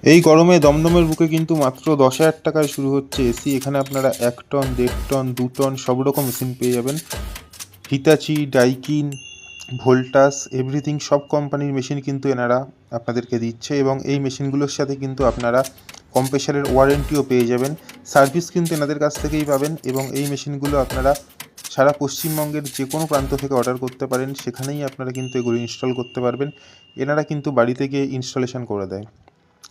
এই গরমে দমদমের বুকে কিন্তু মাত্র 10,000 টাকায় শুরু হচ্ছে এসি। এখানে আপনারা 1 টন, 1.5 টন, 2 টন সব রকম মেশিন পেয়ে যাবেন। হিতাচি, ডাইকিন, ভোল্টাস, এভরিথিং সব কোম্পানির মেশিন কিন্তু এনারা আপনাদেরকে দিচ্ছে, এবং এই মেশিনগুলোর সাথে কিন্তু আপনারা কম্প্রেসারের ওয়ারেন্টিও পেয়ে যাবেন। সার্ভিস কিন্তু এনাদের কাছ থেকেই পাবেন, এবং এই মেশিনগুলো আপনারা সারা পশ্চিমবঙ্গের যে কোনো প্রান্ত থেকে অর্ডার করতে পারেন, সেখানেই আপনারা কিন্তু এগুলো ইনস্টল করতে পারবেন। এনারা কিন্তু বাড়িতে গিয়ে ইনস্টলেশন করে দেয়।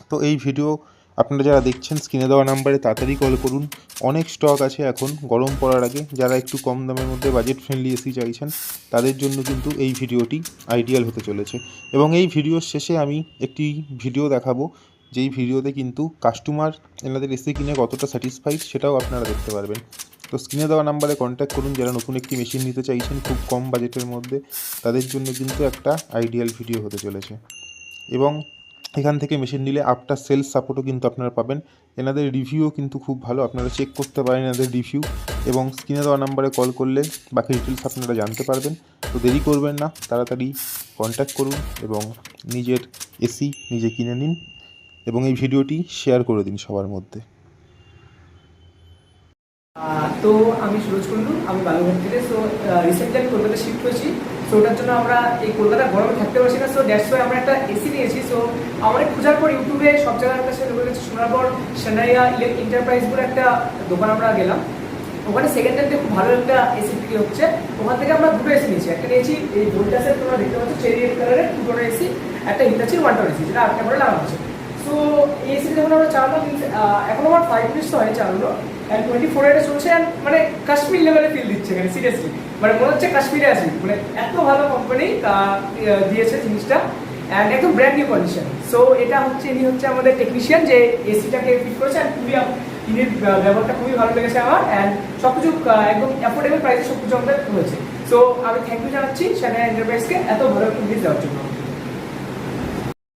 তো এই ভিডিও আপনারা যারা দেখছেন স্ক্রিনে দেওয়া নাম্বারে তাড়াতাড়ি কল করুন। অনেক স্টক আছে এখন গরম পড়ার আগে। যারা একটু কম দামের মধ্যে বাজেট ফ্রেন্ডলি এসি চাইছেন তাদের জন্য কিন্তু এই ভিডিওটি আইডিয়াল হতে চলেছে। এবং এই ভিডিওর শেষে আমি একটি ভিডিও দেখাবো, যেই ভিডিওতে কিন্তু কাস্টমার এনাদের এসি কিনে কতটা স্যাটিসফাইড সেটাও আপনারা দেখতে পারবেন। তো স্ক্রিনে দেওয়া নাম্বারে কন্ট্যাক্ট করুন যারা নতুন একটি মেশিন নিতে চাইছেন খুব কম বাজেটের মধ্যে। তাদের জন্য কিন্তু একটা আইডিয়াল ভিডিও হতে চলেছে। এবং এখান থেকে মেশিন নিলে আফটার সেলস সাপোর্টও কিন্তু আপনারা পাবেন। এনাদের রিভিউও কিন্তু খুব ভালো, আপনারা চেক করতে পারেন এনাদের রিভিউ। এবং স্ক্রিনে দেওয়া নাম্বারে কল করলে বাকি ডিটেলস আপনারা জানতে পারবেন। তো দেরি করবেন না, তাড়াতাড়ি কন্ট্যাক্ট করুন এবং নিজের এসি নিজে কিনে নিন, এবং এই ভিডিওটি শেয়ার করে দিন সবার মধ্যে। তো আমি সুরজ কুন্ডু, আমি বালুরঘাট থেকে। সো রিসেন্টলি আমি কলকাতা শিফট হয়েছি। সো ওটার জন্য আমরা এই কলকাতা গরমে থাকতে পারছি না। সো দ্যাটস ওয়াই আমরা একটা এসি নিয়েছি। সো অনেক খোঁজার পর ইউটিউবে সব জায়গার কাছে শোনার পর সোনাইয়া এন্টারপ্রাইজ বলে একটা দোকান আমরা গেলাম। ওখানে সেকেন্ড হ্যান্ডে খুব ভালো একটা এসি বিক্রি হচ্ছে। ওখান থেকে আমরা দুটো এসি নিয়েছি। একটা নিয়েছি এই ভোল্টাসের, তোমরা দেখতে পাচ্ছ চেরি রেড কালারের 2 টন এসি, একটা হিতাচির 1 টন এসি, যেটা আটটা করে লাগানো হচ্ছে। সো এই এসি যখন আমরা চালানো, এখন আমার 5 মিনিটস তো হয় চালানো, অ্যান্ড 24 এটা চলছে, অ্যান্ড মানে কাশ্মীর লেভেলে ফিল দিচ্ছে এখানে, সিরিয়াসলি মানে মনে হচ্ছে কাশ্মীরে আছি। মানে এত ভালো কোম্পানি দিয়েছে জিনিসটা, অ্যান্ড একদম ব্র্যান্ড নিউ কন্ডিশন। সো এটা হচ্ছে, ইনি হচ্ছে আমাদের টেকনিশিয়ান যে এসিটাকে ফিট করেছে, অ্যান্ড খুবই ইনির ব্যবহারটা খুবই ভালো লেগেছে আমার, অ্যান্ড সব কিছু একদম অ্যাফোর্ডেবল প্রাইসে সব কিছু আমাদের হয়েছে। সো আমি থ্যাংক ইউ জানাচ্ছি সোনাইয়া এন্টারপ্রাইজকে এত ভালো একটা জিনিস দেওয়ার জন্য।